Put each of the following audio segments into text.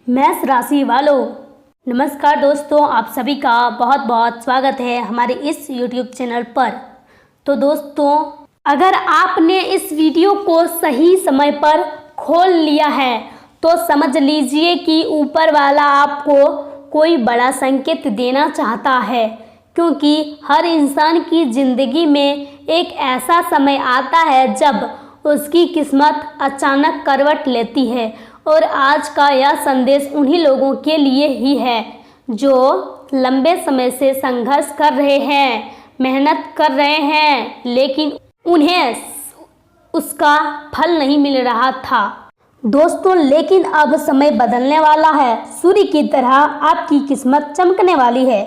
मेष राशि वालों, नमस्कार दोस्तों, आप सभी का बहुत बहुत स्वागत है हमारे इस YouTube चैनल पर। तो दोस्तों, अगर आपने इस वीडियो को सही समय पर खोल लिया है तो समझ लीजिए कि ऊपर वाला आपको कोई बड़ा संकेत देना चाहता है, क्योंकि हर इंसान की ज़िंदगी में एक ऐसा समय आता है जब उसकी किस्मत अचानक करवट लेती है। और आज का यह संदेश उन्हीं लोगों के लिए ही है जो लंबे समय से संघर्ष कर रहे हैं, मेहनत कर रहे हैं, लेकिन उन्हें उसका फल नहीं मिल रहा था। दोस्तों, लेकिन अब समय बदलने वाला है। सूर्य की तरह आपकी किस्मत चमकने वाली है।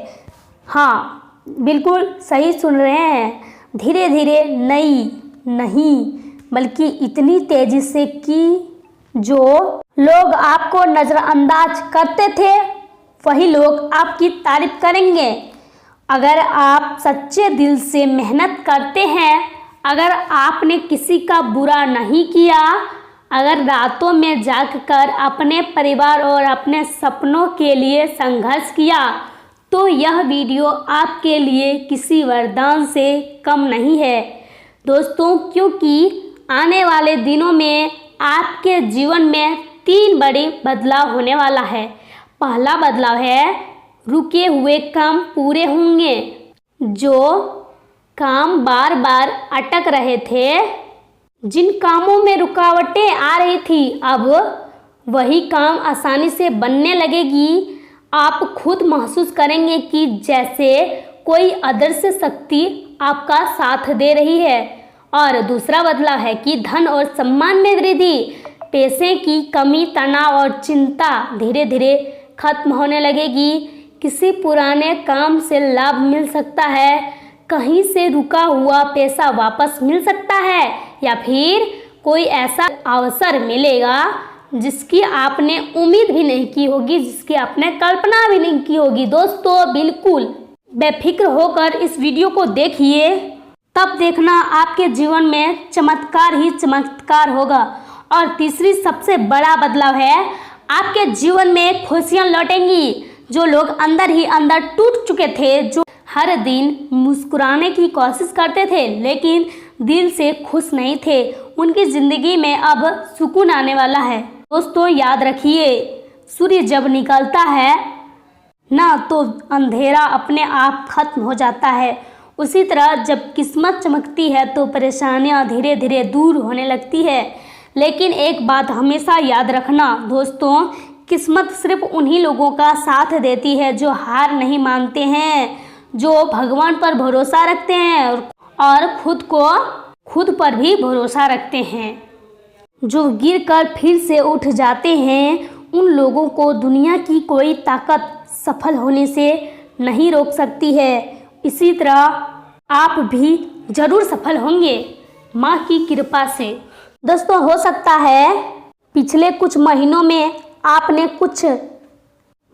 हाँ, बिल्कुल सही सुन रहे हैं। धीरे धीरे नहीं बल्कि इतनी तेजी से कि जो लोग आपको नज़रअंदाज करते थे वही लोग आपकी तारीफ करेंगे। अगर आप सच्चे दिल से मेहनत करते हैं, अगर आपने किसी का बुरा नहीं किया, अगर रातों में जागकर अपने परिवार और अपने सपनों के लिए संघर्ष किया, तो यह वीडियो आपके लिए किसी वरदान से कम नहीं है दोस्तों, क्योंकि आने वाले दिनों में आपके जीवन में 3 बड़े बदलाव होने वाला है। पहला बदलाव है, रुके हुए काम पूरे होंगे। जो काम बार बार अटक रहे थे, जिन कामों में रुकावटें आ रही थी, अब वही काम आसानी से बनने लगेगी। आप खुद महसूस करेंगे कि जैसे कोई अदृश्य शक्ति आपका साथ दे रही है। और दूसरा बदलाव है कि धन और सम्मान में वृद्धि, पैसे की कमी, तनाव और चिंता धीरे धीरे खत्म होने लगेगी। किसी पुराने काम से लाभ मिल सकता है, कहीं से रुका हुआ पैसा वापस मिल सकता है, या फिर कोई ऐसा अवसर मिलेगा जिसकी आपने उम्मीद भी नहीं की होगी, जिसकी आपने कल्पना भी नहीं की होगी। दोस्तों, बिल्कुल बेफिक्र होकर इस वीडियो को देखिए, तब देखना आपके जीवन में चमत्कार ही चमत्कार होगा। और तीसरी सबसे बड़ा बदलाव है, आपके जीवन में खुशियां लौटेंगी। जो लोग अंदर ही अंदर टूट चुके थे, जो हर दिन मुस्कुराने की कोशिश करते थे लेकिन दिल से खुश नहीं थे, उनकी ज़िंदगी में अब सुकून आने वाला है। दोस्तों, याद रखिए, सूर्य जब निकलता है ना तो अंधेरा अपने आप खत्म हो जाता है। उसी तरह जब किस्मत चमकती है तो परेशानियां धीरे धीरे दूर होने लगती है। लेकिन एक बात हमेशा याद रखना दोस्तों, किस्मत सिर्फ उन्हीं लोगों का साथ देती है जो हार नहीं मानते हैं, जो भगवान पर भरोसा रखते हैं और खुद पर भी भरोसा रखते हैं। जो गिरकर फिर से उठ जाते हैं, उन लोगों को दुनिया की कोई ताकत सफल होने से नहीं रोक सकती है। इसी तरह आप भी जरूर सफल होंगे माँ की कृपा से। दोस्तों, हो सकता है पिछले कुछ महीनों में आपने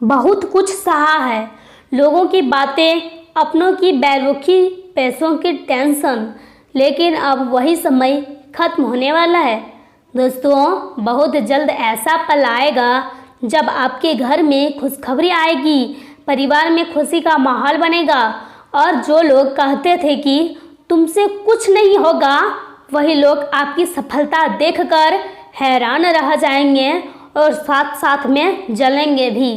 बहुत कुछ सहा है। लोगों की बातें, अपनों की बैरुखी, पैसों की टेंशन, लेकिन अब वही समय खत्म होने वाला है। दोस्तों, बहुत जल्द ऐसा पल आएगा जब आपके घर में खुशखबरी आएगी, परिवार में खुशी का माहौल बनेगा, और जो लोग कहते थे कि तुमसे कुछ नहीं होगा, वही लोग आपकी सफलता देखकर हैरान रह जाएंगे और साथ साथ में जलेंगे भी।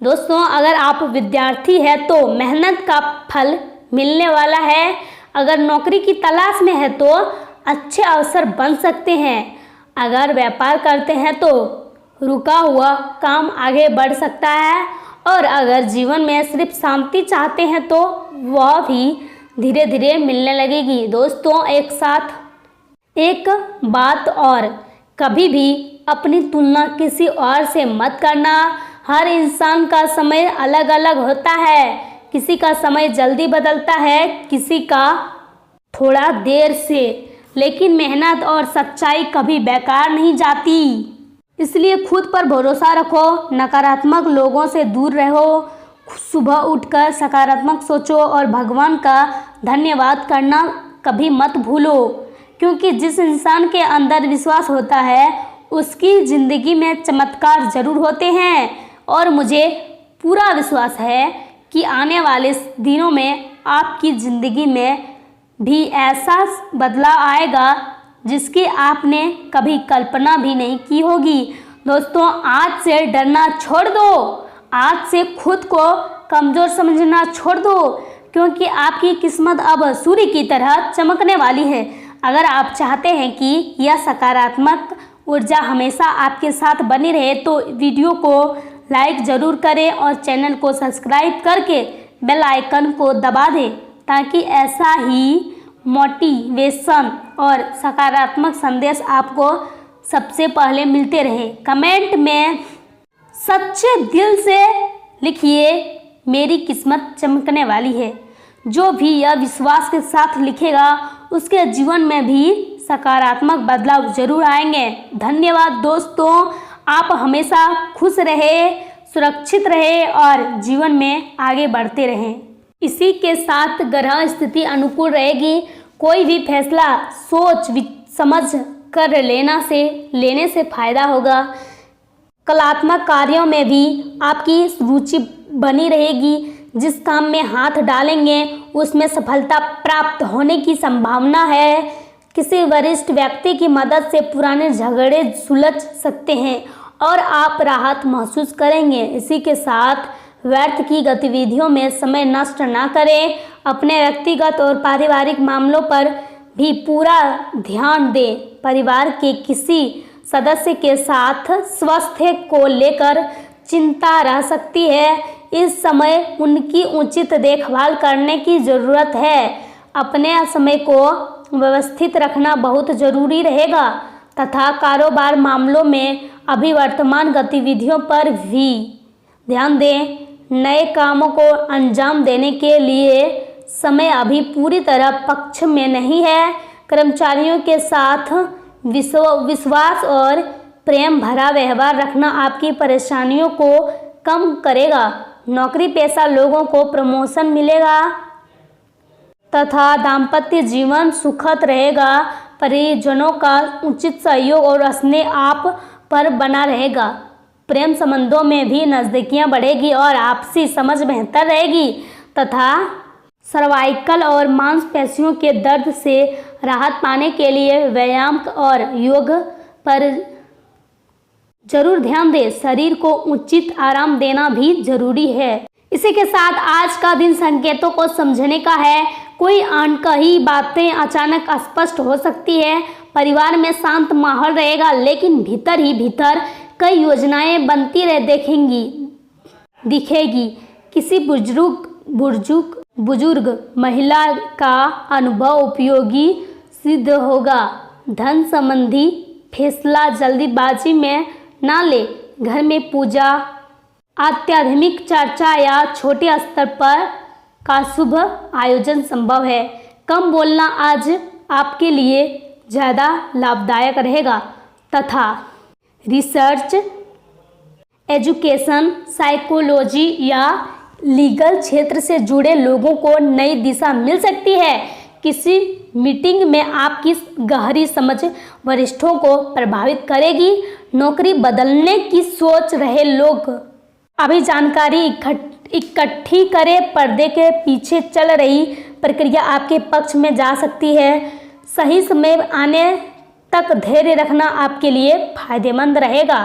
दोस्तों, अगर आप विद्यार्थी हैं तो मेहनत का फल मिलने वाला है। अगर नौकरी की तलाश में है तो अच्छे अवसर बन सकते हैं। अगर व्यापार करते हैं तो रुका हुआ काम आगे बढ़ सकता है। और अगर जीवन में सिर्फ शांति चाहते हैं तो वह भी धीरे धीरे मिलने लगेगी। दोस्तों, एक साथ एक बात और, कभी भी अपनी तुलना किसी और से मत करना। हर इंसान का समय अलग अलग होता है। किसी का समय जल्दी बदलता है, किसी का थोड़ा देर से, लेकिन मेहनत और सच्चाई कभी बेकार नहीं जाती। इसलिए खुद पर भरोसा रखो, नकारात्मक लोगों से दूर रहो, सुबह उठकर सकारात्मक सोचो और भगवान का धन्यवाद करना कभी मत भूलो, क्योंकि जिस इंसान के अंदर विश्वास होता है उसकी ज़िंदगी में चमत्कार ज़रूर होते हैं और मुझे पूरा विश्वास है कि आने वाले दिनों में आपकी ज़िंदगी में भी ऐसा बदलाव आएगा जिसकी आपने कभी कल्पना भी नहीं की होगी। दोस्तों, आज से डरना छोड़ दो, आज से खुद को कमज़ोर समझना छोड़ दो, क्योंकि आपकी किस्मत अब सूर्य की तरह चमकने वाली है। अगर आप चाहते हैं कि यह सकारात्मक ऊर्जा हमेशा आपके साथ बनी रहे तो वीडियो को लाइक ज़रूर करें और चैनल को सब्सक्राइब करके बेल आइकन को दबा दें ताकि ऐसा ही मोटिवेशन और सकारात्मक संदेश आपको सबसे पहले मिलते रहे। कमेंट में सच्चे दिल से लिखिए, मेरी किस्मत चमकने वाली है। जो भी यह विश्वास के साथ लिखेगा उसके जीवन में भी सकारात्मक बदलाव जरूर आएंगे। धन्यवाद दोस्तों, आप हमेशा खुश रहे, सुरक्षित रहे और जीवन में आगे बढ़ते रहें। इसी के साथ ग्रह स्थिति अनुकूल रहेगी। कोई भी फैसला सोच समझ कर लेने से फायदा होगा। कलात्मक कार्यों में भी आपकी रुचि बनी रहेगी। जिस काम में हाथ डालेंगे उसमें सफलता प्राप्त होने की संभावना है। किसी वरिष्ठ व्यक्ति की मदद से पुराने झगड़े सुलझ सकते हैं और आप राहत महसूस करेंगे। इसी के साथ व्यर्थ की गतिविधियों में समय नष्ट ना करें। अपने व्यक्तिगत और पारिवारिक मामलों पर भी पूरा ध्यान दें। परिवार के किसी सदस्य के साथ स्वास्थ्य को लेकर चिंता रह सकती है। इस समय उनकी उचित देखभाल करने की ज़रूरत है। अपने समय को व्यवस्थित रखना बहुत ज़रूरी रहेगा तथा कारोबार मामलों में अभी वर्तमान गतिविधियों पर भी ध्यान दें। नए कामों को अंजाम देने के लिए समय अभी पूरी तरह पक्ष में नहीं है। कर्मचारियों के साथ विश्वास और प्रेम भरा व्यवहार रखना आपकी परेशानियों को कम करेगा। नौकरी पेशा लोगों को प्रमोशन मिलेगा तथा दाम्पत्य जीवन सुखद रहेगा। परिजनों का उचित सहयोग और स्नेह आप पर बना रहेगा। प्रेम संबंधों में भी नज़दीकियां बढ़ेगी और आपसी समझ बेहतर रहेगी तथा सर्वाइकल और मांसपेशियों के दर्द से राहत पाने के लिए व्यायाम और योग पर जरूर ध्यान दें। शरीर को उचित आराम देना भी जरूरी है। इसी के साथ आज का दिन संकेतों को समझने का है। कोई अनकही बातें अचानक स्पष्ट हो सकती है। परिवार में शांत माहौल रहेगा लेकिन भीतर ही भीतर कई योजनाएं बनती दिखेगी। किसी बुजुर्ग महिला का अनुभव उपयोगी सिद्ध होगा। धन संबंधी फैसला जल्दीबाजी में ना ले। घर में पूजा, आध्यात्मिक चर्चा या छोटे स्तर पर का शुभ आयोजन संभव है। कम बोलना आज आपके लिए ज़्यादा लाभदायक रहेगा तथा रिसर्च, एजुकेशन, साइकोलॉजी या लीगल क्षेत्र से जुड़े लोगों को नई दिशा मिल सकती है। किसी मीटिंग में आपकी गहरी समझ वरिष्ठों को प्रभावित करेगी। नौकरी बदलने की सोच रहे लोग अभी जानकारी इकट्ठी करें। पर्दे के पीछे चल रही प्रक्रिया आपके पक्ष में जा सकती है। सही समय आने तक धैर्य रखना आपके लिए फायदेमंद रहेगा।